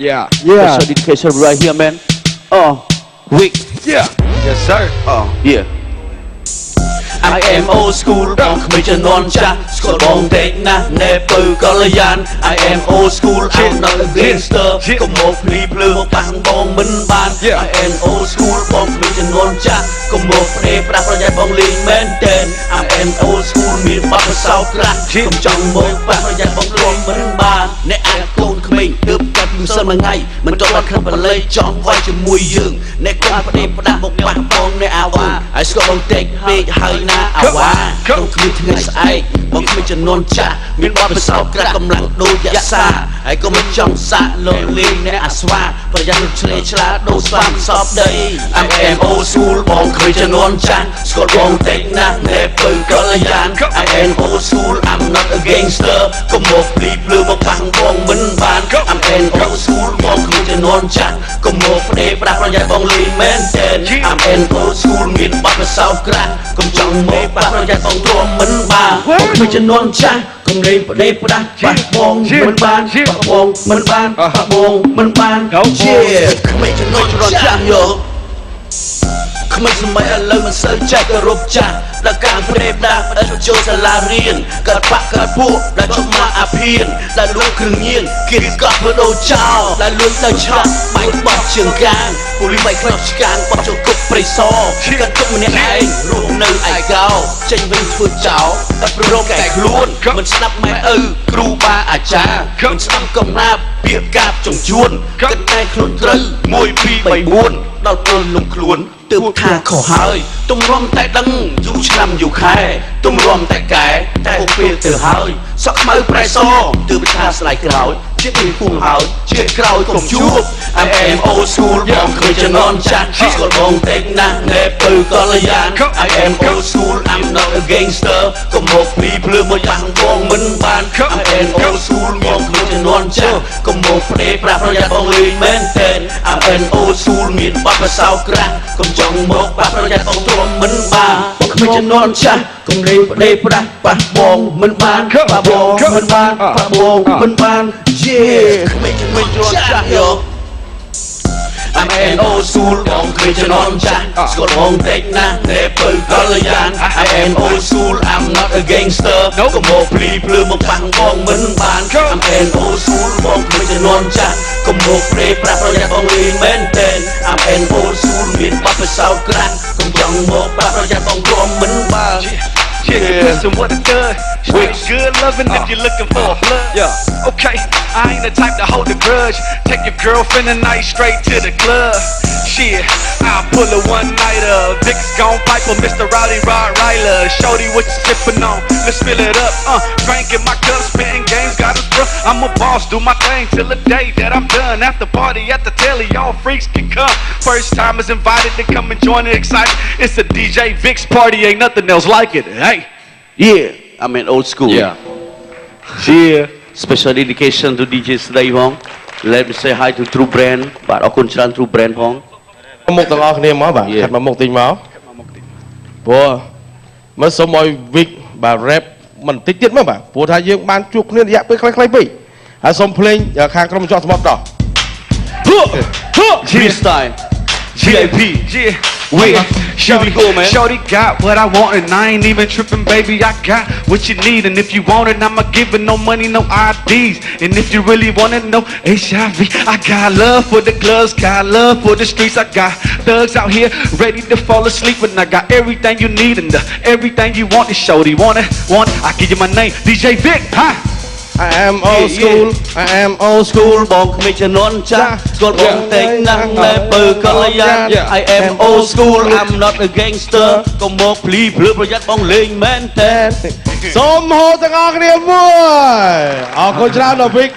Yeah. Special dedication right here, man. Weak. Yeah. Yes, sir. Yeah. I am old school បងគ្មានជំនាន់ចាស់ស្គាល់បងតិចណាស់ណែពៅកល្យាន I am old school I'm not a gangster កុំមកភ្លីភ្លើមកប៉ះបងមិនបាន I am old school បងគ្មានជំនាន់ចាស់កុំមកផ្ដេប្រាស់ប្រយ័ត្នបងលេងមែនទែន I am old school មានបទពិសោធន៍ក្រាស់កុំចង់មកប៉ះប្រយ័ត្នបងទ្រាំមិនបានអ្នកអាចកូនក្មេងទើបកាត់ពីម្សិលមួយថ្ងៃមិនទាន់បានខំបលេចង់វាយជាមួយយើងអ្នកកុំផ្ដេប្រាស់មកប៉ះបងអ្នកអាវ៉ាហើយស្គាល់បងតិចពេកហើយណាអាវ៉ាខ្ញុំគ្មានថ្ងៃស្អែកបងគ្មានចំនួនចាស់មានបទពិសោធន៍ក្រាស់កម្លាំងដូចយ៉ាសាហើយក៏មិនចង់សាក់លោកលេងអ្នកអាស្វាប្រយ័ត្ននឹងឆ្លេឆ្លាដូចស្វាមសពដី I am old school បងគ្មានចំនួនចាស់ស្គាល់បងតិចណាស់ណែពៅកល្យាន I am old school I'm not a gangster កុំមកភ្លីភ្លើមកប៉ះបងមិនបាន I am old school បងគ្មានចំនួនចាស់កុំមកផ្ដេប្រាស់ប្រយ័ត្នបងលេងមែនទែន I am old school មានបទពិសោធន៍ក្រាស់កុំចង់មកប៉ះប្រយ័ត្នបងទ្រាំមិនបានបងគ្មានចំនួនចាស់កុំលេងផ្ដេប្រាស់ប៉ះបងមិនបានប៉ះបងមិនបានប៉ះបងមិនបានជាគ្មានចំនួនចាស់យោគ្មានសម័យឥឡូវមិនសូវចេះគោរពចាស់ដល់ការផ្ដេប្រាស់ឥតចូលសាលារៀនកើតបាក់កើតពួកដែលជុំមកអាភៀនដែលលួងគ្រឿងញៀនគេកោះធ្វើដូរចោលដែលលួងទៅឆក់បាញ់បោះជើងកាងពូលីមិនខ្លោចឆ្កាងបោះចូលគុកព្រៃសរកាត់ទុកម្នាក់ឯងរស់នៅឯកោចេញវិញធ្វើចោលអត់ប្រកែខ្លួនមិនស្ដាប់ម៉ែឪគ្រូបាអាចារ្យមិនស្ដាប់កំណាព្យពាក្យកាបចង្ជួនគិតតែខ្លួនត្រូវ1 2 3 4ដល់ពេលលំខ្លួនទើបថាខុសហើយទម្រាំតែដឹងយូរឆ្នាំយូរខែទម្រាំតែកែតែពេលទៅហើយសក់ខ្មៅប្រែសទើបថាស្ដាយក្រោយជាពីពុំហើយជាក្រោយកុំជួប I am old school បងគ្មានចំនួនចាស់ស្គាល់បងតិចណាស់ណែពៅកល្យាន I am old school I'm not a gangster កុំមកភ្លីភ្លើមកប៉ះបងមិនបាន I am old school បងគ្មានចំនួនចាស់កុំមកផ្ដេប្រាស់ប្រយ័ត្នបងលេងមែនទែន I am old school មានបទពិសោធន៍ក្រាស់កុំចង់មកប៉ះប្រយ័ត្នបងទ្រាំមិនបានបងគ្មានចំនួនចាស់កុំលេងផ្ដេប្រាស់ប៉ះបងមិនបានប៉ះបងមិនបានប៉ះបងមិនបានជាគ្មានចំនួនចាស់យោI'm an old school បងគ្មានចំនួនចាស់ស្គាល់បងតិចណាស់ណែពៅកល្យាន I am old school I'm not a gangster កុំមកភ្លីភ្លើមកប៉ះបងមិនបាន I'm an old school បងគ្មានចំនួនចាស់កុំមកព្រេប្រាស់ប្រយ័ត្នបងលេងមែនទែន I'm an old school មានបទពិសោធន៍ក្រាស់កុំចង់មកប៉ះប្រយ័ត្នបងទ្រាំមិនបាន Yeah, listen what it does. Straight good loving if you're looking for a flood. Yeah. Okay, I ain't the type to hold a grudge. Take your girlfriend tonight straight to the club. Shit, I'll pull a one-nighter. Vic's gon' fight for Mr. Rowdy Rottweiler. Shorty, what you sippin' on? Let's fill it up. Drinking my cup, spitting games, got us rough. I'm a boss, do my thing till the day that I'm done. After party at the telly, y'all freaks can come. First time is invited to come and join the excitement. It's a DJ Vic's party, ain't nothing else like it. Hey. Yeah, I'm an old school. Yeah. Special dedication to DJ ស្ដីផង Let me say hi to True Brand បាទអរគុណច្រើន True Brand ផងមុខទាំងអស់គ្នាមកបាទខាត់មកមុខតិចមកព្រោះមើលសុំឲ្យ Vic បាទ rap មិនតិចទៀតមកបាទព្រោះថាយើងបានជួបគ្នារយៈពេលខ្លីៗពេកហើយសុំភ្លេងខាងក្រុមចោះសមុទ្រដោះ Freestyle VIP Yeah. Wait, here we go, man. Shorty got what I want and I ain't even tripping, baby. I got what you need, and if you want it, I'ma give it. No money, no IDs, and if you really want it, no HIV. I got love for the clubs, got love for the streets. I got thugs out here ready to fall asleep, and I got everything you need and everything you want. Is Shorty want it? I give you my name, DJ Vic. Huh? I am old school I am old school បងគ្មានចំនួនចាស់ស្គាល់បងតិចណាស់ណែពៅកល្យាន I am old school I'm not a gangster កុំមកភ្លីភ្លើប្រយ័ត្នបងលេងមែនទែន សូមហៅទាំងអស់គ្នាមួយអរគុណច្រើនដល់ Vic